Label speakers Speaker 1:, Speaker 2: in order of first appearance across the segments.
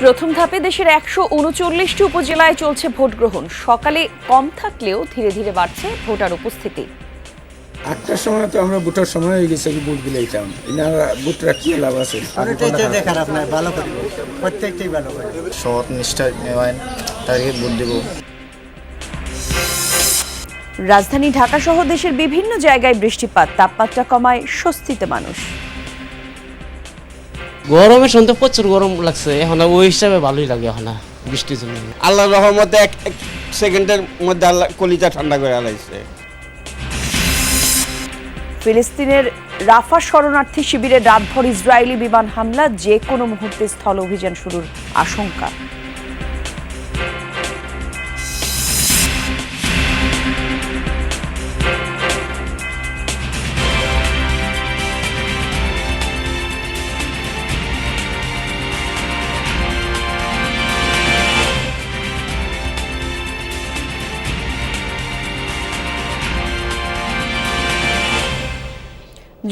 Speaker 1: প্রথম ধাপে দেশের ১৩৯টি উপজেলায় চলছে ভোট গ্রহণ। সকালে কম থাকলেও ধীরে ধীরে বাড়ছে ভোটার উপস্থিতি।
Speaker 2: ৮টার সময় তো আমরা ভোটার সময় হয়ে গেছে, ভোট দিলেইতাম। এনারা ভোটরা কি লাভ আছে?
Speaker 3: প্রত্যেকটাই ভালো করে
Speaker 4: সৎ নিষ্ঠা নেওয়ায় তাদেরকে ভোট দেব।
Speaker 1: রাজধানী ঢাকা সহ দেশের বিভিন্ন জায়গায় বৃষ্টিপাত, তাপমাত্রা কমায় স্বস্তিতে মানুষ।
Speaker 5: গরমের সন্ধ্যে প্রচুর গরম লাগছে, এখন ওই হিসাবে ভালোই লাগে। এখন বৃষ্টির জন্য
Speaker 3: আল্লাহর রহমতে এক সেকেন্ডের মধ্যে আল্লাহ কলিজা ঠান্ডা করে আলাইছে।
Speaker 1: ফিলিস্তিনের রাফা শরণার্থী শিবিরে রাতভর ইসরায়েলি বিমান হামলা, যে কোনো মুহূর্তে স্থল অভিযান শুরুর আশঙ্কা।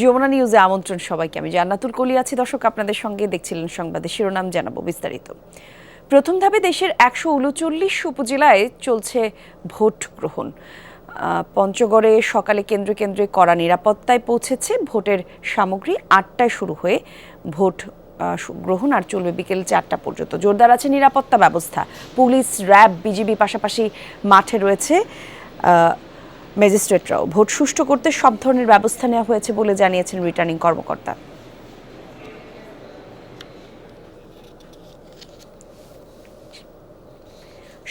Speaker 1: যমুনা নিউজে আমন্ত্রণ সবাইকে। আমি জান্নাতুল কলি আছি। দর্শক, আপনাদের সঙ্গে দেখছিলেন সংবাদের শিরোনাম, জানাবো বিস্তারিত। প্রথম ধাপে দেশের ১৩৯ উপজেলায় চলছে ভোট গ্রহণ। পঞ্চগড়ে সকালে কেন্দ্রে কেন্দ্রে কড়া নিরাপত্তায় পৌঁছেছে। ভোটের সামগ্রী ৮টায় শুরু হয়ে ভোট গ্রহণ আর চলবে বিকেল ৪টা পর্যন্ত। জোরদার আছে নিরাপত্তা ব্যবস্থা। পুলিশ, র্যাব, বিজিবি, পাশাপাশি মাঠে রয়েছে ম্যাজিস্ট্রেটরাও। ভোট সুষ্ঠু করতে সব ধরনের ব্যবস্থা নেওয়া হয়েছে বলে জানিয়েছেন রিটার্নিং কর্মকর্তা।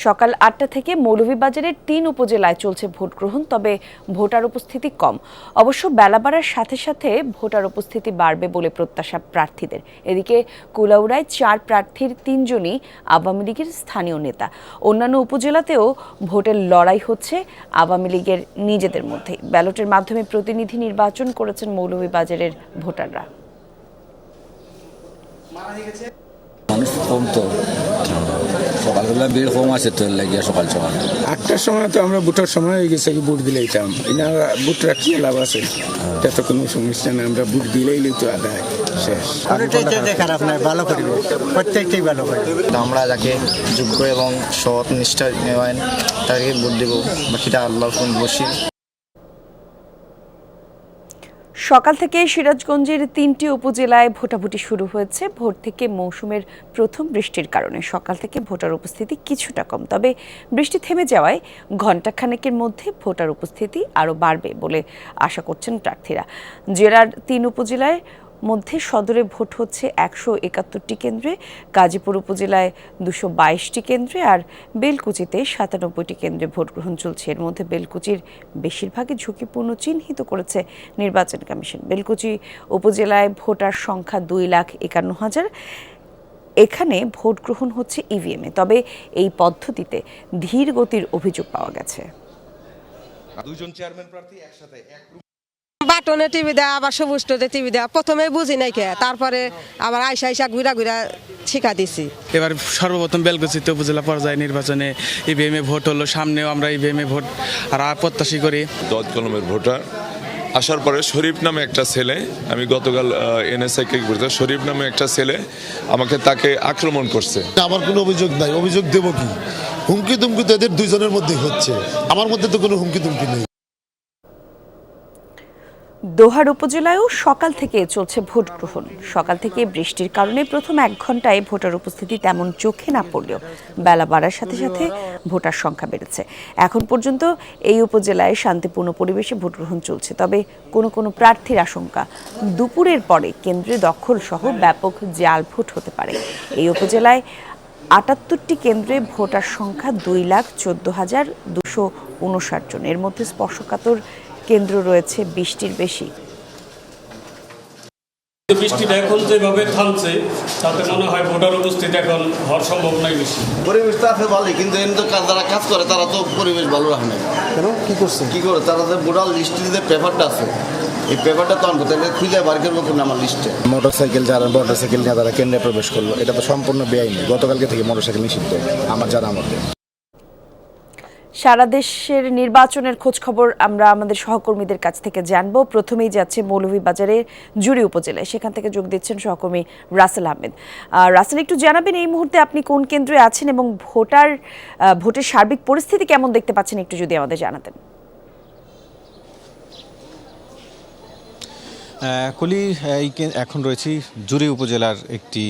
Speaker 1: সকাল ৮টা থেকে মৌলভীবাজারের ৩ উপজেলায় চলছে ভোট গ্রহণ, তবে ভোটার উপস্থিতি কম। অবশ্য বেলা বাড়ার সাথে সাথে ভোটার উপস্থিতি বাড়বে বলে প্রত্যাশা প্রার্থীদের। এদিকে কুলাউড়ায় ৪ প্রার্থীর ৩ জনই আওয়ামী লীগের স্থানীয় নেতা। অন্যান্য উপজেলাতেও ভোটের লড়াই হচ্ছে আওয়ামী লীগের নিজেদের মধ্যেই। ব্যালটের মাধ্যমে প্রতিনিধি নির্বাচন করেছেন মৌলভীবাজারের ভোটাররা।
Speaker 6: মানুষ কম তো, সকালবেলা ভিড় কম আছে তো লাগিয়ে সকাল সকাল।
Speaker 2: ৮টার সময় তো আমরা ভোটার সময় হয়ে গেছে, ভোট দিলেইতাম। এনারা ভোটরা কি লাভ আছে? এটা তো কোনো সমস্যা না, আমরা ভোট দিলেই তো আদায় শেষ।
Speaker 3: খারাপ নয়, ভালো করিব, প্রত্যেকটাই ভালো করে।
Speaker 4: আমরা যাকে যোগ্য এবং সৎ নিষ্ঠা নেওয়ায় তাদেরকে ভোট দেব। বাকিটা আল্লাহর কোন বসি।
Speaker 1: সকাল থেকে সিরাজগঞ্জের 3টি উপজেলায় ভোটাভুটি শুরু হয়েছে। ভোর থেকে মৌসুমের প্রথম বৃষ্টির কারণে সকাল থেকে ভোটার উপস্থিতি কিছুটা কম, তবে বৃষ্টি থেমে যাওয়ায় ঘণ্টাখানেকের মধ্যে ভোটার উপস্থিতি আরও বাড়বে বলে আশা করছেন প্রার্থীরা। জেলার 3 উপজেলায় মধ্যে সদরে ভোট হচ্ছে ১৭১টি কেন্দ্রে, গাজীপুর উপজেলায় ২২২টি কেন্দ্রে আর বেলকুচিতে ৯৭টি কেন্দ্রে ভোট গ্রহণ চলছে। এর মধ্যে বেলকুচির বেশিরভাগই ঝুঁকিপূর্ণ চিহ্নিত করেছে নির্বাচন কমিশন। বেলকুচি উপজেলায় ভোটার সংখ্যা ২,৫১,০০০। এখানে ভোট গ্রহণ হচ্ছে ইভিএমে, তবে এই পদ্ধতিতে ধীর গতির অভিযোগ পাওয়া গেছে।
Speaker 7: দুজন চেয়ারম্যান প্রার্থী একসাথে
Speaker 8: বাটনে টিভি দেয়া, আবার সবুজ টিভি দেয়া, প্রথমে বুঝি নাই কে, তারপরে আবার আইসা ঘুরা শিখা দিছি।
Speaker 9: এবার সর্বপ্রথম বেলকুচিতে উপজেলা পর্যায়ে নির্বাচনে ইভিএমে ভোট হলো, সামনেও আমরা ইভিএমে ভোট আর প্রত্যাশী করি।
Speaker 7: দল কলমের ভোটার আসার পরে শরীফ নামে একটা ছেলে, আমি গতকাল এনএসআই কে বলতে, শরীফ নামে একটা ছেলে তাকে আক্রমণ করছে।
Speaker 10: আমার কোনো অভিযোগ নাই, অভিযোগ দেব কি? হুমকি তুমকি তো এদের দুইজনের মধ্যেই হচ্ছে, আমার মধ্যে তো কোনো হুমকি তুমকি নেই।
Speaker 1: দোহার উপজেলায়ও সকাল থেকে চলছে ভোট গ্রহণ। সকাল থেকে বৃষ্টির কারণে প্রথম ১ ঘন্টায় ভোটার উপস্থিতি তেমন চোখে না পড়লেও বেলা বাড়ার সাথে সাথে ভোটার সংখ্যা বেড়েছে। এখন পর্যন্ত এই উপজেলায় শান্তিপূর্ণ পরিবেশে ভোট গ্রহণ চলছে, তবে কোনো প্রার্থীর আশঙ্কা দুপুরের পরে কেন্দ্রে দখল সহ ব্যাপক জাল ভোট হতে পারে। এই উপজেলায় ৭৮টি কেন্দ্রে ভোটার সংখ্যা ২,১৪,২৫৯ জন। এর মধ্যে স্পর্শকাতর কেন্দ্র রয়েছে ২০টির বেশি।
Speaker 11: বৃষ্টিটা এখন যেভাবে থামছে তাতে মনে হয় ভোটার উপস্থিতি এখন হওয়ার সম্ভাবনাই বেশি।
Speaker 3: পরিবেশটা আছে ভালোই, কিন্তু যারা কাজ করে তারা তো পরিবেশ ভালো রাখে না। কেন কি করে তারা যে ভোটার লিস্টের যে পেপারটা আছে, এই পেপারটা তো আনবো, তাহলে খুঁজে বার করবো কোন আমার লিস্টে।
Speaker 4: মোটরসাইকেল নিয়ে তারা কেন্দ্রে প্রবেশ করলো, এটা তো সম্পূর্ণ বেআইনি। গতকালকে থেকে মোটরসাইকেল নিষিদ্ধ আমার জানার মধ্যে।
Speaker 1: সারা দেশের নির্বাচনের খোঁজ খবর আমরা আমাদের সহকর্মীদের কাছ থেকে জানবো। প্রথমেই যাচ্ছে মৌলভীবাজারের জুড়ি উপজেলায়, সেখান থেকে যোগ দিচ্ছেন সহকর্মী রাসেল আহমেদ। রাসেল, একটু জানাবেন এই মুহূর্তে আপনি কোন কেন্দ্রে আছেন এবং ভোটের সার্বিক পরিস্থিতি কেমন দেখতে পাচ্ছেন, একটু যদি আমাদের জানাতেন।
Speaker 12: কলি এখন রয়েছি জুড়ি উপজেলার একটি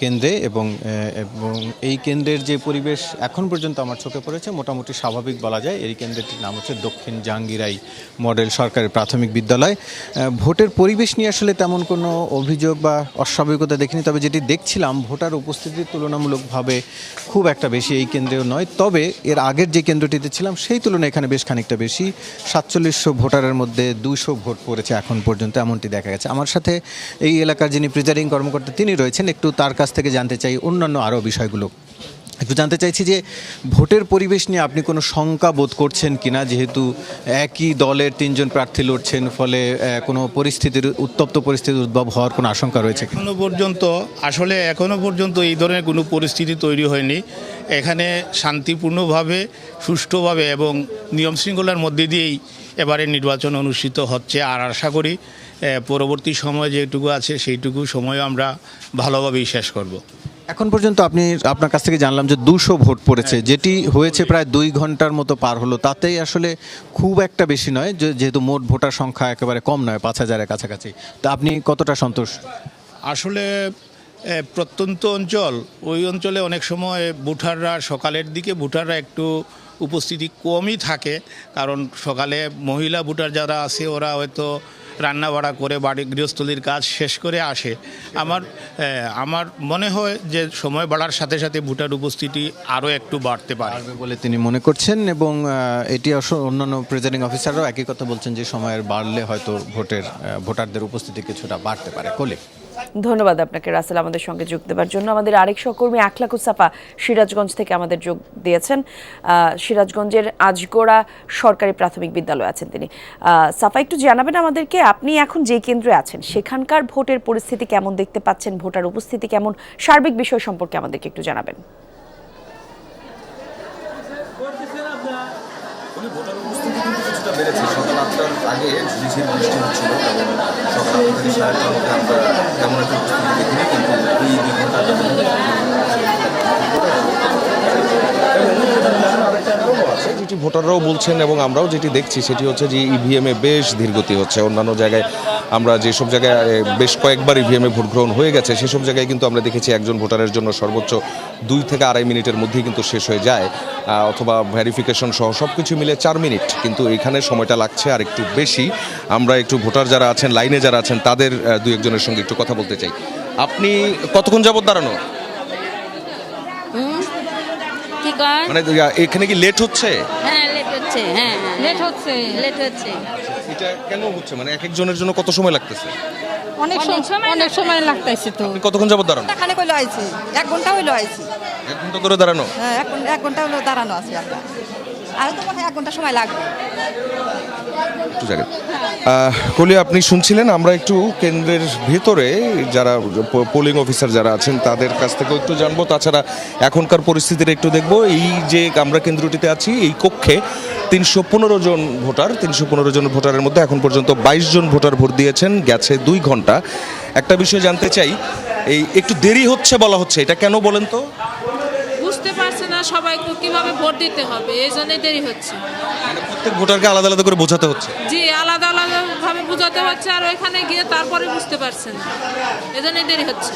Speaker 12: কেন্দ্রে এবং এই কেন্দ্রের যে পরিবেশ এখন পর্যন্ত আমার চোখে পড়েছে মোটামুটি স্বাভাবিক বলা যায়। এই কেন্দ্রটির নাম হচ্ছে দক্ষিণ জাহাঙ্গীরাই মডেল সরকারি প্রাথমিক বিদ্যালয়। ভোটের পরিবেশ নিয়ে আসলে তেমন কোনো অভিযোগ বা অস্বাভাবিকতা দেখিনি, তবে যেটি দেখছিলাম ভোটার উপস্থিতি তুলনামূলকভাবে খুব একটা বেশি এই কেন্দ্রেও নয়। তবে এর আগের যে কেন্দ্রটিতে ছিলাম সেই তুলনায় এখানে বেশ খানিকটা বেশি, 4700 ভোটারের মধ্যে 200 ভোট পড়েছে এখন পর্যন্ত, এমনটি দেখা গেছে। আমার সাথে এই এলাকার যিনি প্রিজাইডিং কর্মকর্তা তিনি রয়েছেন, একটু তার কাছ থেকে জানতে চাই অন্যান্য আরও বিষয়গুলো। একটু জানতে চাইছি যে ভোটের পরিবেশ নিয়ে আপনি কোনো শঙ্কা বোধ করছেন কিনা, যেহেতু একই দলের 3 জন প্রার্থী লড়ছেন, ফলে কোনো উত্তপ্ত পরিস্থিতির উদ্ভব হওয়ার কোনো আশঙ্কা রয়েছে?
Speaker 13: এখনো পর্যন্ত এই ধরনের কোনো পরিস্থিতি তৈরি হয়নি। এখানে শান্তিপূর্ণভাবে, সুষ্ঠুভাবে এবং নিয়ম শৃঙ্খলার মধ্যে দিয়েই এবারে নির্বাচন অনুষ্ঠিত হচ্ছে। আর আশা করি পরবর্তী সময় যেটুকু আছে সেইটুকু সময় আমরা ভালোভাবেই শেষ করব।
Speaker 12: এখন পর্যন্ত আপনার কাছ থেকে জানলাম যে 200 ভোট পড়েছে, যেটি হয়েছে প্রায় 2 ঘন্টার মতো পার হলো। তাতেই আসলে খুব একটা বেশি নয়, যেহেতু মোট ভোটার সংখ্যা একেবারে কম নয়, 5000-এর কাছাকাছি। তা আপনি কতটা সন্তুষ্ট?
Speaker 13: আসলে প্রত্যন্ত অঞ্চল, ওই অঞ্চলে অনেক সময় সকালের দিকে ভোটাররা একটু উপস্থিতি কমই থাকে, কারণ সকালে মহিলা ভোটার যারা আছে ওরা হয়তো রান্না বাড়া করে বাড়ি গৃহস্থলীর কাজ শেষ করে আসে। আমার মনে হয় যে সময় বাড়ার সাথে সাথে ভোটার উপস্থিতি আরও একটু বাড়তে পারে
Speaker 12: বলে তিনি মনে করছেন, এবং এটি অন্যান্য প্রিজাইডিং অফিসাররাও একই কথা বলছেন যে সময়ের বাড়লে হয়তো ভোটারদের উপস্থিতি কিছুটা বাড়তে পারে। কলি,
Speaker 1: ধন্যবাদ আপনাকে রাসেল আমাদের সঙ্গে যোগ দেওয়ার জন্য। আমাদের আরেক সহকর্মী আখলাকুস সাফা সিরাজগঞ্জ থেকে আমাদের যোগ দিয়েছেন। সিরাজগঞ্জের আজগোড়া সরকারি প্রাথমিক বিদ্যালয়ে আছেন তিনি। সাফা, একটু জানাবেন আমাদেরকে আপনি এখন যে কেন্দ্রে আছেন সেখানকার ভোটের পরিস্থিতি কেমন দেখতে পাচ্ছেন, ভোটার উপস্থিতি কেমন, সার্বিক বিষয় সম্পর্কে আমাদেরকে একটু জানাবেন।
Speaker 14: ভোটার উপস্থিতি কিন্তু কিছুটা বেড়েছে। সকাল 8টার আগে ঝিরিঝিরি বৃষ্টি হচ্ছিল এবং সকাল 8 থেকে 8:30টার মধ্যে আমরা তেমন একটা উপস্থিতি দেখিনি, কিন্তু এই 2 ঘন্টার যেটি ভোটাররাও বলছেন এবং আমরাও যেটি দেখছি সেটি হচ্ছে যে ইভিএমে বেশ ধীরগতি হচ্ছে। অন্যান্য জায়গায় আমরা যেসব জায়গায় বেশ কয়েকবার ইভিএমে ভোট গ্রহণ হয়ে গেছে সেসব জায়গায় কিন্তু আমরা দেখেছি একজন ভোটারের জন্য সর্বোচ্চ 2 থেকে 2.5 মিনিটের মধ্যেই কিন্তু শেষ হয়ে যায়, অথবা ভেরিফিকেশন সহ সব কিছু মিলে 4 মিনিট, কিন্তু এইখানে সময়টা লাগছে আর একটু বেশি। আমরা একটু ভোটার যারা আছেন, লাইনে যারা আছেন, তাদের 2-1 সঙ্গে একটু কথা বলতে চাই। আপনি কতক্ষণ যাবত দাঁড়ানো? মানে এখানে কি লেট হচ্ছে?
Speaker 15: হ্যাঁ, লেট হচ্ছে। হ্যাঁ, লেট হচ্ছে।
Speaker 14: এটা কেন হচ্ছে? মানে এক একজনের জন্য কত সময় লাগতেছে?
Speaker 15: অনেক সময় লাগতেছে। তো
Speaker 14: আপনি কতক্ষণ যাবত দাঁড়ানো?
Speaker 8: এখানে কইলো আইছি 1 ঘন্টা হইলো আইছি।
Speaker 14: 1 ঘন্টা ধরে দাঁড়ানো?
Speaker 8: হ্যাঁ, 1 ঘন্টা হলো দাঁড়ানো আছি আমরা। আর তো মনে হয় 1 ঘন্টা সময় লাগবে।
Speaker 14: একটু জায়গা কলি, আপনি শুনছিলেন। আমরা একটু কেন্দ্রের ভেতরে যারা পোলিং অফিসার যারা আছেন তাদের কাছ থেকেও একটু জানবো। তাছাড়া এখনকার পরিস্থিতিটা একটু দেখবো। এই যে আমরা কেন্দ্রটিতে আছি, এই কক্ষে 315 জন ভোটারের মধ্যে এখন পর্যন্ত 22 জন ভোটার ভোট দিয়েছেন, গেছে 2 ঘন্টা। একটা বিষয় জানতে চাই, এই একটু দেরি হচ্ছে বলা হচ্ছে, এটা কেন বলেন তো?
Speaker 15: বুঝতে পারছে না সবাই কিভাবে ভোট দিতে হবে, এই জন্যই দেরি হচ্ছে।
Speaker 14: মানে প্রত্যেক ভোটারকে আলাদা আলাদা করে বোঝাতে হচ্ছে?
Speaker 15: জি, আলাদা আলাদা ভাবে বোঝাতে হচ্ছে, আর ওইখানে গিয়ে তারপরে বুঝতে পারছে না, এই জন্যই দেরি হচ্ছে।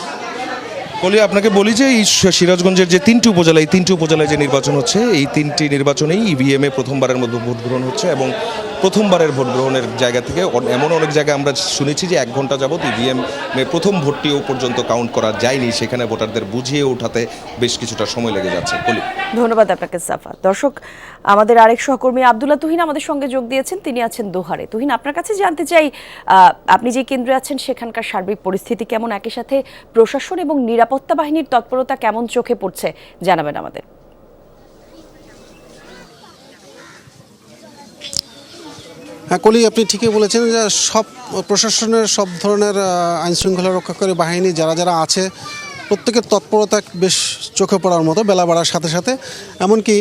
Speaker 14: বলি, আপনাকে বলি যে এই সিরাজগঞ্জের যে 3টি উপজেলা, এই 3টি উপজেলায় যে নির্বাচন হচ্ছে, এই 3টি নির্বাচনেই ইভিএমে প্রথমবারের মধ্যে ভোট গ্রহণ হচ্ছে, এবং প্রথমবারের ভোট গ্রহণের জায়গা থেকে এমন অনেক জায়গায় আমরা শুনেছি যে 1 ঘন্টা যাবত ইভিএমে প্রথম ভোটটিও পর্যন্ত কাউন্ট করা যায়নি, সেখানে ভোটারদের বুঝিয়ে ওঠাতে বেশ কিছুটা সময় লেগে যাচ্ছে। বলি,
Speaker 1: ধন্যবাদ আপনাকে সাফা। দর্শক, আমাদের আরেক সহকর্মী আব্দুল্লাহ তুহিন আমাদের সঙ্গে যোগ দিয়েছেন, তিনি আছেন দোহারে। তুহিন, আপনার কাছে জানতে চাই আপনি যে কেন্দ্রে আছেন সেখানকার সার্বিক পরিস্থিতি কেমন, একই সাথে প্রশাসন এবং নিরাপত্তা বাহিনীর তৎপরতা কেমন চোখে পড়ছে, জানাবেন আমাদের।
Speaker 16: হ্যাঁ কলি, আপনি ঠিকই বলেছেন যে সব প্রশাসনের সব ধরনের আইনশৃঙ্খলা রক্ষাকারী বাহিনী যারা যারা আছে প্রত্যেকের তৎপরতা বেশ চোখে পড়ার মতো বেলা বাড়ার সাথে সাথে। এমনকি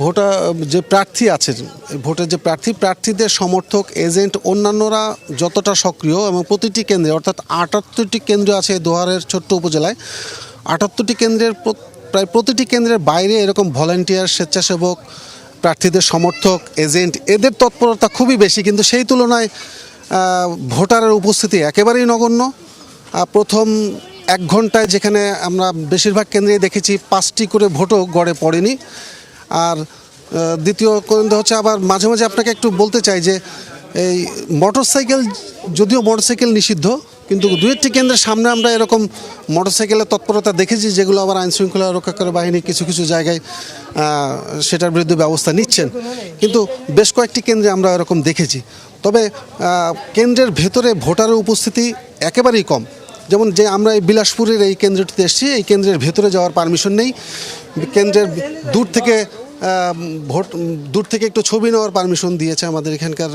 Speaker 16: ভোটার যে প্রার্থী আছেন, ভোটের যে প্রার্থীদের সমর্থক এজেন্ট অন্যান্যরা যতটা সক্রিয় এবং প্রতিটি কেন্দ্রে অর্থাৎ ৭৮টি কেন্দ্র আছে দোহারের ছোট্ট উপজেলায়, ৭৮টি কেন্দ্রের প্রায় প্রতিটি কেন্দ্রের বাইরে এরকম ভলান্টিয়ার, স্বেচ্ছাসেবক, প্রার্থীদের সমর্থক এজেন্ট এদের তৎপরতা খুবই বেশি, কিন্তু সেই তুলনায় ভোটারের উপস্থিতি একেবারেই নগণ্য। প্রথম 1 ঘন্টায় যেখানে আমরা বেশিরভাগ কেন্দ্রেই দেখেছি 5টি করে ভোটও গড়ে পড়েনি। আর দ্বিতীয় কেন্দ্র হচ্ছে, আবার মাঝে মাঝে আপনাকে একটু বলতে চাই যে এই মোটরসাইকেল, যদিও মোটরসাইকেল নিষিদ্ধ, কিন্তু 2-1টি কেন্দ্রের সামনে আমরা এরকম মোটরসাইকেলের তৎপরতা দেখেছি, যেগুলো আবার আইনশৃঙ্খলা রক্ষাকারী বাহিনী কিছু কিছু জায়গায় সেটার বিরুদ্ধে ব্যবস্থা নিচ্ছেন, কিন্তু বেশ কয়েকটি কেন্দ্রে আমরা এরকম দেখেছি। তবে কেন্দ্রের ভেতরে ভোটারের উপস্থিতি একেবারেই কম। যেমন যে আমরা এই বিলাসপুরের এই কেন্দ্রটিতে এসেছি, এই কেন্দ্রের ভেতরে যাওয়ার পারমিশন নেই। কেন্দ্রের দূর থেকে একটু ছবি নেওয়ার পারমিশন দিয়েছে আমাদের এখানকার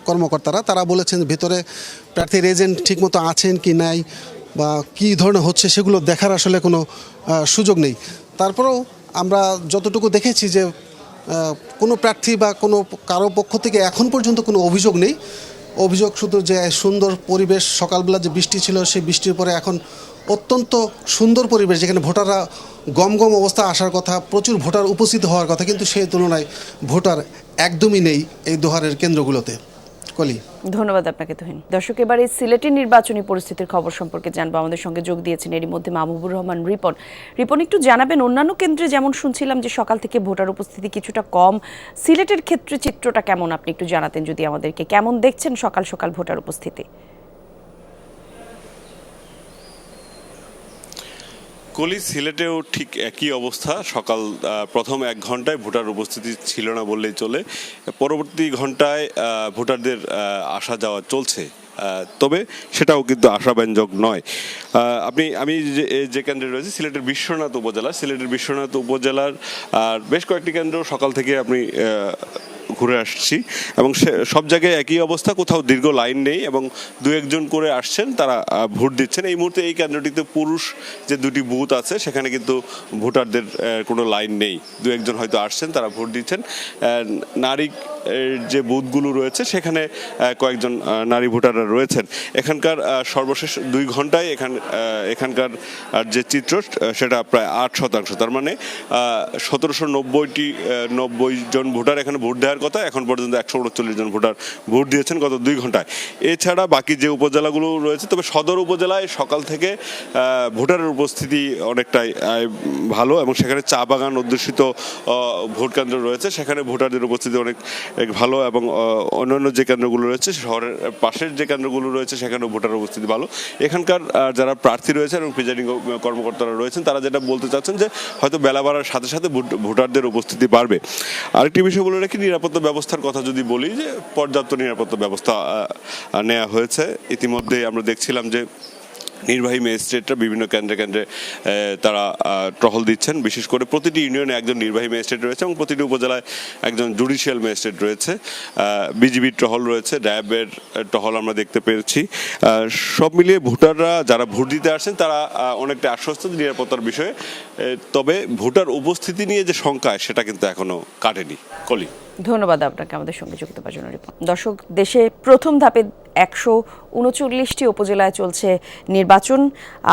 Speaker 16: কর্মকর্তারা। তারা বলেছেন ভেতরে প্রার্থীর এজেন্ট ঠিকমতো আছেন কি নাই বা কী ধরনের হচ্ছে সেগুলো দেখার আসলে কোনো সুযোগ নেই। তারপরেও আমরা যতটুকু দেখেছি যে কোনো প্রার্থী বা কারো পক্ষ থেকে এখন পর্যন্ত কোনো অভিযোগ নেই। অভিযোগ শুধু যে সুন্দর পরিবেশ, সকালবেলা যে বৃষ্টি ছিল সেই বৃষ্টির পরে এখন অত্যন্ত সুন্দর পরিবেশ, যেখানে ভোটাররা গম অবস্থা আসার কথা, প্রচুর ভোটার উপস্থিত হওয়ার কথা, কিন্তু সেই তুলনায় ভোটার একদমই নেই এই দোহারের কেন্দ্রগুলোতে। কলি,
Speaker 1: ধন্যবাদ আপনাকে তুহিন। দর্শক, এবারে সিলেটের নির্বাচনী পরিস্থিতির খবর সম্পর্কে জানবো। আমাদের সঙ্গে যোগ দিয়েছেন এরই মধ্যে মাহবুবুর রহমান রিপন। রিপন, একটু জানাবেন, অন্যান্য কেন্দ্রে যেমন শুনছিলাম যে সকাল থেকে ভোটার উপস্থিতি কিছুটা কম, সিলেটের ক্ষেত্রে চিত্রটা কেমন আপনি একটু জানাতেন যদি আমাদেরকে। কেমন দেখছেন সকাল সকাল ভোটার উপস্থিতি?
Speaker 17: কলি, সিলেটেও ঠিক একই অবস্থা। সকাল প্রথম 1 ঘন্টায় ভোটার উপস্থিতি ছিল না বললেই চলে। পরবর্তী ঘন্টায় ভোটারদের আসা যাওয়া চলছে, তবে সেটাও কিন্তু আশাব্যঞ্জক নয়। আমি যে কেন্দ্রে রয়েছে সিলেটের বিশ্বনাথ উপজেলার বেশ কয়েকটি কেন্দ্র সকাল থেকে আপনি ঘুরে আসছি, এবং সব জায়গায় একই অবস্থা, কোথাও দীর্ঘ লাইন নেই এবং 2-1 জন করে আসছেন, তারা ভোট দিচ্ছেন। এই মুহূর্তে এই কেন্দ্রটিতে পুরুষ যে 2টি বুথ আছে সেখানে কিন্তু ভোটারদের কোনো লাইন নেই, 2-1 জন হয়তো আসছেন, তারা ভোট দিচ্ছেন। নারী যে বুথগুলো রয়েছে সেখানে কয়েকজন নারী ভোটাররা রয়েছেন। এখানকার সর্বশেষ 2 ঘন্টায় এখানকার যে চিত্র সেটা প্রায় 8%, তার মানে 1790 জন ভোটার এখানে ভোট দেওয়ার কথা, এখন পর্যন্ত 139 জন ভোটার ভোট দিয়েছেন গত 2 ঘন্টায়। এছাড়া বাকি যে উপজেলাগুলো রয়েছে, তবে সদর উপজেলায় সকাল থেকে ভোটারের উপস্থিতি অনেকটাই ভালো, এবং সেখানে চা বাগান অধ্যুষিত ভোট কেন্দ্র রয়েছে, সেখানে ভোটারদের উপস্থিতি অনেক ভালো, এবং অন্যান্য যে কেন্দ্রগুলো রয়েছে শহরের পাশের যে কেন্দ্রগুলো রয়েছে সেখানেও ভোটার উপস্থিতি ভালো। এখানকার যারা প্রার্থী রয়েছেন এবং প্রিজাইডিং কর্মকর্তারা রয়েছেন তারা যেটা বলতে চাচ্ছেন যে হয়তো বেলা বাড়ার সাথে সাথে ভোটারদের উপস্থিতি বাড়বে। আরেকটি বিষয় বলে রাখি, নিরাপত্তা ব্যবস্থার কথা যদি বলি, যে পর্যাপ্ত নিরাপত্তা ব্যবস্থা নেওয়া হয়েছে। ইতিমধ্যে আমরা দেখছিলাম যে নির্বাহী ম্যাজিস্ট্রেটরা বিভিন্ন কেন্দ্রে তারা টহল দিচ্ছেন। বিশেষ করে প্রতিটি ইউনিয়নে একজন নির্বাহী ম্যাজিস্ট্রেট রয়েছে এবং প্রতিটি উপজেলায় একজন জুডিশিয়াল ম্যাজিস্ট্রেট রয়েছে। বিজিবির টহল রয়েছে, র্যাবের টহল আমরা দেখতে পেয়েছি। সব মিলিয়ে ভোটাররা যারা ভোট দিতে আসছেন তারা অনেকটা আশ্বস্ত নিরাপত্তার বিষয়ে। তবে ভোটার উপস্থিতি নিয়ে যে শঙ্কা সেটা কিন্তু এখনো কাটেনি। কলি,
Speaker 1: ধন্যবাদ আপনাকে আমাদের সঙ্গে যুক্ত হওয়ার জন্য। দর্শক, দেশে প্রথম ধাপে 139টি উপজেলায় চলছে নির্বাচন,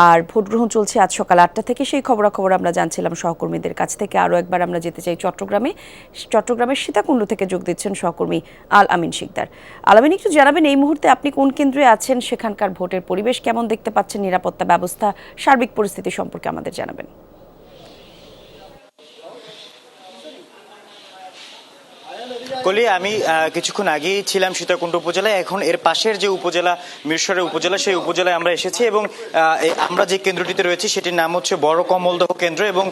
Speaker 1: আর ভোট গ্রহণ চলছে আজ সকাল 8টা থেকে। সেই খবরাখবর আমরা জানছিলাম সহকর্মীদের কাছ থেকে। আরও একবার আমরা যেতে চাই চট্টগ্রামের সীতাকুণ্ড থেকে যোগ দিচ্ছেন সহকর্মী আল আমিন শিকদার। আল আমিন, একটু জানাবেন এই মুহূর্তে আপনি কোন কেন্দ্রে আছেন, সেখানকার ভোটের পরিবেশ কেমন দেখতে পাচ্ছেন, নিরাপত্তা ব্যবস্থা, সার্বিক পরিস্থিতি সম্পর্কে আমাদের জানাবেন।
Speaker 18: কলি, আমি কিছুক্ষণ আগেই ছিলাম সীতাকুণ্ড উপজেলায়, এখন এর পাশের যে উপজেলা মিরসরাই উপজেলা সেই উপজেলায় আমরা এসেছি, এবং আমরা যে কেন্দ্রটিতে রয়েছি সেটির নাম হচ্ছে বড় কমলদহ কেন্দ্র। এবং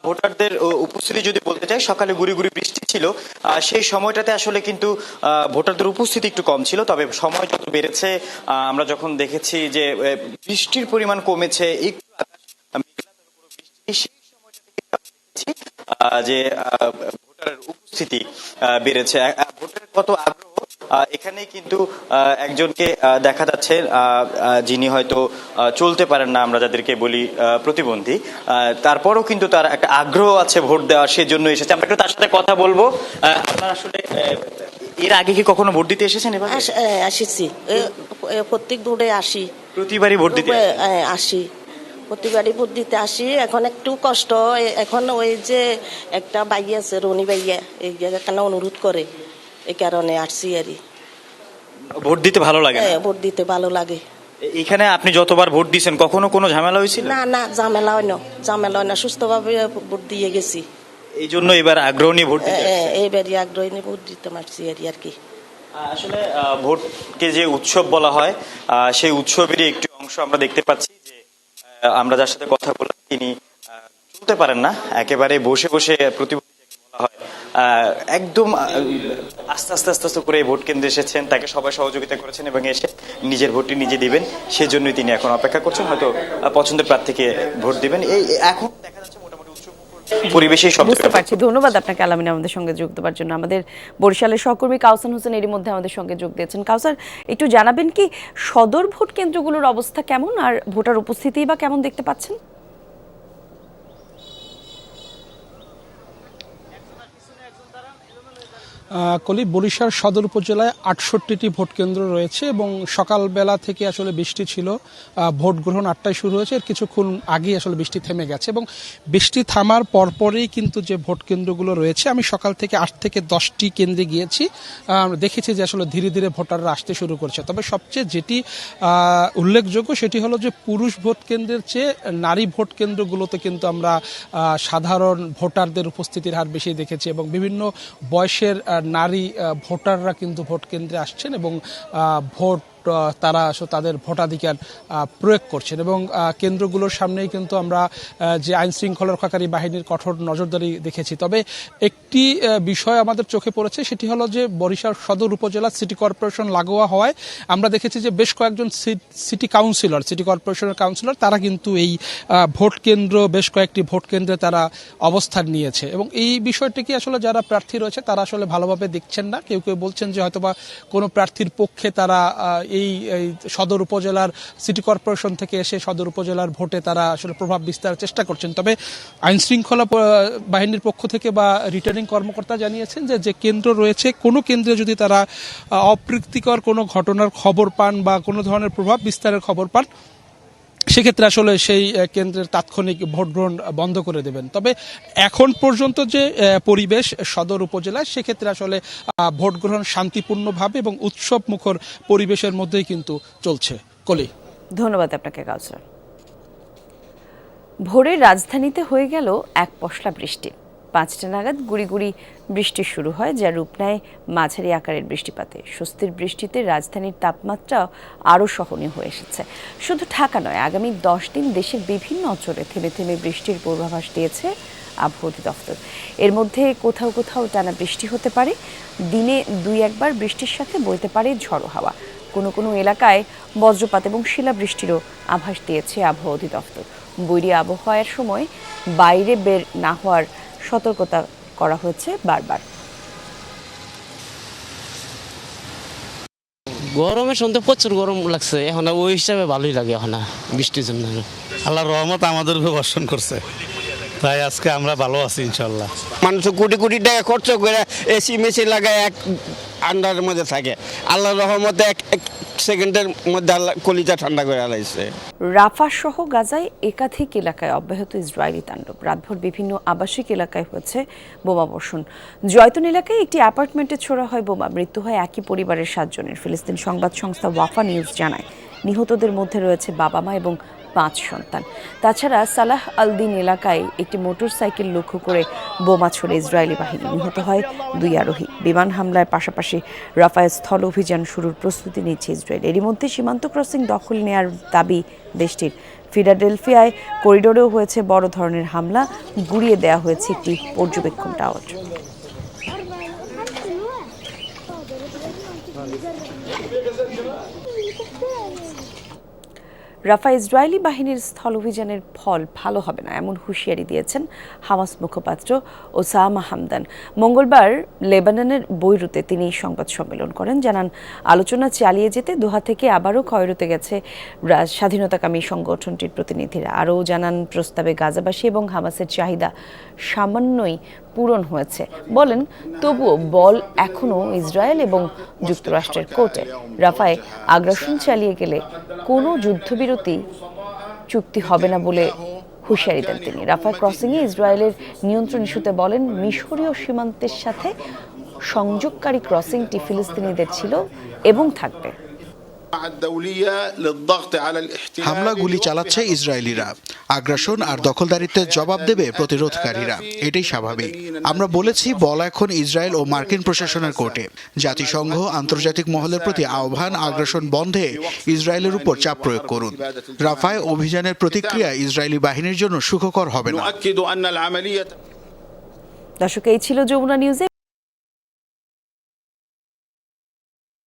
Speaker 18: ভোটারদের উপস্থিতি যদি বলতে চাই, সকালে গুড়ি গুড়ি বৃষ্টি ছিল, সেই সময়টাতে আসলে কিন্তু ভোটারদের উপস্থিতি একটু কম ছিল। তবে সময় যত বেড়েছে, আমরা যখন দেখেছি যে বৃষ্টির পরিমাণ কমেছে, একটু সেই সময়টাতে যে ভোটারের উপস্থিতি বেড়েছে, ভোটারের কত আগ্রহ এখানে কিন্তু একজনকে দেখা যাচ্ছে যিনি হয়তো চলতে পারেন না, আমরা যাদেরকে বলি প্রতিবন্ধী, তারপরও কিন্তু তার একটা আগ্রহ আছে ভোট দেওয়ার, সেজন্য এসেছে। আমরা একটু তার সাথে কথা বলবো। আপনারা আসলে এর আগে কি কখনো ভোট দিতে এসেছেন? এবার
Speaker 19: আসিছি, প্রত্যেক ভোটে আসি,
Speaker 18: প্রতিবারই ভোট দিতে
Speaker 19: আসি, প্রতিবারই ভোট দিতে আসি। এখন একটু কষ্ট, এখন ওই যে একটা বাইয়া আছে রনি বাইয়া, এই জায়গাখানে অনুরোধ করে, এই কারণে আসছি আর।
Speaker 18: ভোট দিতে ভালো লাগে?
Speaker 19: ভোট দিতে ভালো লাগে।
Speaker 18: এখানে আপনি যতবার ভোট দিয়েছেন কখনো কোনো ঝামেলা হয়েছিল?
Speaker 19: না না, ঝামেলা হয় না, ঝামেলা হয় না, সুস্থভাবে ভোট দিয়ে গেছি।
Speaker 18: এই জন্য এবার আগ্রহ নিয়ে ভোট দিতে?
Speaker 19: এইবারই আগ্রহ নিয়ে ভোট দিতে পারছি আর কি।
Speaker 18: আসলে ভোটকে যে উৎসব বলা হয়, সেই উৎসবেরই একটি অংশ আমরা দেখতে পাচ্ছি যে আমরা যার সাথে কথা বললাম তিনি চলতে পারেন না, একেবারে বসে বসে প্রতিবন্ধী বলা হয়, একদম আস্তে আস্তে আস্তে আস্তে করে ভোট কেন্দ্রে এসেছেন, তাকে সবাই সহযোগিতা করেছেন এবং এসে নিজের ভোটটি নিজে দিবেন, সেজন্যই তিনি এখন অপেক্ষা করছেন, হয়তো পছন্দের প্রার্থীকে ভোট দিবেন। এই এখন দেখা যাচ্ছে মোটামুটি পরিবেশেই সব
Speaker 1: বুঝতে পারছি। ধন্যবাদ আপনাকে আলামিন আমাদের সঙ্গে যোগ দেওয়ার জন্য। আমাদের বরিশালের সহকর্মী কাউসার হোসেন এরই মধ্যে আমাদের সঙ্গে যোগ দিয়েছেন। কাউসার, একটু জানাবেন কি সদর ভোট কেন্দ্রগুলোর অবস্থা কেমন আর ভোটার উপস্থিতি বা কেমন দেখতে পাচ্ছেন?
Speaker 20: কলি, বরিশাল সদর উপজেলায় 68টি ভোট কেন্দ্র রয়েছে এবং সকালবেলা থেকে আসলে বৃষ্টি ছিল, ভোট গ্রহণ 8টায় শুরু হয়েছে, এর কিছুক্ষণ আগেই আসলে বৃষ্টি থেমে গেছে এবং বৃষ্টি থামার পরপরই কিন্তু যে ভোট কেন্দ্রগুলো রয়েছে, আমি সকাল থেকে 8 থেকে 10টি কেন্দ্রে গিয়েছি, দেখেছি যে আসলে ধীরে ধীরে ভোটাররা আসতে শুরু করছে। তবে সবচেয়ে যেটি উল্লেখযোগ্য সেটি হলো যে পুরুষ ভোট কেন্দ্রের চেয়ে নারী ভোট কেন্দ্রগুলোতে কিন্তু আমরা সাধারণ ভোটারদের উপস্থিতির হার বেশি দেখেছি এবং বিভিন্ন বয়সের নারী ভোটাররা কিন্তু ভোট কেন্দ্রে আসছেন এবং ভোট তারা তাদের ভোটাধিকার প্রয়োগ করছেন এবং কেন্দ্রগুলোর সামনেই কিন্তু আমরা যে আইন শৃঙ্খলা রক্ষাকারী বাহিনীর কঠোর নজরদারি দেখেছি। তবে একটি বিষয় আমাদের চোখে পড়েছে, সেটি হলো যে বরিশাল সদর উপজেলা সিটি কর্পোরেশন লাগোয়া হওয়ায় আমরা দেখেছি যে বেশ কয়েকজন সিটি কর্পোরেশনের কাউন্সিলর তারা কিন্তু এই ভোট কেন্দ্র, বেশ কয়েকটি ভোট কেন্দ্রে তারা অবস্থান নিয়েছে এবং এই বিষয়টিকে আসলে যারা প্রার্থী রয়েছে তারা আসলে ভালোভাবে দেখছেন না। কেউ কেউ বলছেন যে হয়তোবা কোনো প্রার্থীর পক্ষে তারা এই সদর উপজেলার সিটি কর্পোরেশন থেকে এসে সদর উপজেলার ভোটে তারা আসলে প্রভাব বিস্তারের চেষ্টা করছেন। তবে আইন শৃঙ্খলা বাহিনীর পক্ষ থেকে বা রিটার্নিং কর্মকর্তা জানিয়েছেন যে যে কেন্দ্র রয়েছে, কোনো কেন্দ্রে যদি তারা অপ্রীতিকর কোনো ঘটনার খবর পান বা কোনো ধরনের প্রভাব বিস্তারের খবর পান, সেক্ষেত্রে আসলে সেই কেন্দ্রের তাৎক্ষণিক ভোট গ্রহণ বন্ধ করে দেবেন। তবে এখন পর্যন্ত যে পরিবেশ সদর উপজেলায়, সেক্ষেত্রে আসলে ভোট গ্রহণ শান্তিপূর্ণভাবে এবং উৎসব মুখর পরিবেশের মধ্যেই কিন্তু চলছে। কলি,
Speaker 1: ধন্যবাদ আপনাকে কাউসার। ভোরে রাজধানীতে হয়ে গেল এক পশলা বৃষ্টি। 5টা নাগাদ গুড়ি গুড়ি বৃষ্টি শুরু হয়, যা রূপ নেয় মাঝারি আকারের বৃষ্টিপাতে। স্বস্তির বৃষ্টিতে রাজধানীর তাপমাত্রা আরও সহনীয় হয়ে এসেছে। শুধু ঢাকা নয়, আগামী 10 দিন দেশের বিভিন্ন অঞ্চলে থেমে থেমে বৃষ্টির পূর্বাভাস দিয়েছে আবহাওয়া অধিদপ্তর। এর মধ্যে কোথাও কোথাও টানা বৃষ্টি হতে পারে, দিনে 2-1 বার বৃষ্টির সাথে বইতে পারে ঝড়ো হাওয়া। কোনো কোনো এলাকায় বজ্রপাত এবং শিলাবৃষ্টিরও আভাস দিয়েছে আবহাওয়া অধিদপ্তর। বৈরী আবহাওয়ার সময় বাইরে বের না হওয়ার সতর্কতা করা হয়েছে বারবার।
Speaker 5: গরমের সন্ধ্যে প্রচুর গরম লাগছে, এখন ওই হিসাবে ভালোই লাগে এখন বৃষ্টির জন্য।
Speaker 21: আল্লাহর রহমত আমাদের উপরে বর্ষণ করছে, তাই আজকে আমরা ভালো আছি ইনশাল্লাহ।
Speaker 22: মানুষ কোটি কোটি টাকা খরচ করে এসি মেসি লাগায় এক আন্ডারের মধ্যে থাকে, আল্লাহর রহমতে এক সেকেন্ডের মধ্যে আল্লাহ কলিজা ঠান্ডা করে আলাইছে।
Speaker 1: রাফা সহ গাজায় একাধিক এলাকায় অব্যাহত ইসরায়েলি তাণ্ডব। রাতভর বিভিন্ন আবাসিক এলাকায় হয়েছে বোমাবর্ষণ। জয়তুন এলাকায় একটি অ্যাপার্টমেন্টে ছোড়া হয় বোমা, মৃত্যু হয় একই পরিবারের 7 জনের। ফিলিস্তিন সংবাদ সংস্থা ওয়াফা নিউজ জানায়, নিহতদের মধ্যে রয়েছে বাবা মা এবং 5 সন্তান। তাছাড়া সালাহ আল দিন এলাকায় একটি মোটরসাইকেল লক্ষ্য করে বোমা ছোড়ে ইসরায়েলি বাহিনী, নিহত হয় 2 আরোহী। বিমান হামলার পাশাপাশি রাফায় স্থল অভিযান শুরুর প্রস্তুতি নিচ্ছে ইসরায়েল। এরই মধ্যে সীমান্ত ক্রসিং দখল নেওয়ার দাবি দেশটির। ফিলাডেলফিয়ায় করিডোরেও হয়েছে বড় ধরনের হামলা, গুড়িয়ে দেওয়া হয়েছে একটি পর্যবেক্ষণ টাওয়ার। রাফা ইসরায়েলি বাহিনীর স্থল অভিযানের ফল ভালো হবে না এমন হুঁশিয়ারি দিয়েছেন হামাস মুখপাত্র ওসামা হামদান। মঙ্গলবার লেবাননের বৈরুতে তিনি সংবাদ সম্মেলন করেন, জানান আলোচনা চালিয়ে যেতে দোহা থেকে আবারও কায়রোতে গেছে স্বাধীনতাকামী সংগঠনটির প্রতিনিধিরা। আরও জানান প্রস্তাবে গাজাবাসী এবং হামাসের চাহিদা সামান্যই পূরণ হয়েছে। বলেন তবুও বল এখনও ইসরায়েল এবং যুক্তরাষ্ট্রের কোর্টে। রাফায় আগ্রাসন চালিয়ে গেলে কোনো যুদ্ধবিরতি চুক্তি হবে না বলে হুঁশিয়ারি দেন তিনি। রাফা ক্রসিংয়ে ইসরায়েলের নিয়ন্ত্রণ ইস্যুতে বলেন মিশরীয় সীমান্তের সাথে সংযোগকারী ক্রসিংটি ফিলিস্তিনিদের ছিল এবং থাকবে।
Speaker 2: হামলা গুলি চালাচ্ছে ইসরায়েলিরা, আগ্রাসন আর দখলদারিত্বের জবাব দেবে প্রতিরোধকারীরা, এটাই স্বাভাবিক। আমরা বলেছি বল এখন ইসরায়েল ও মার্কিন প্রশাসনের কোর্টে। জাতিসংঘ আন্তর্জাতিক মহলের প্রতি আহ্বান, আগ্রাসন বন্ধে ইসরায়েলের উপর চাপ প্রয়োগ করুন। রাফায় অভিযানের প্রতিক্রিয়া ইসরায়েলি বাহিনীর জন্য সুখকর হবে না।
Speaker 1: দর্শক, এই ছিল যমুনা নিউজে।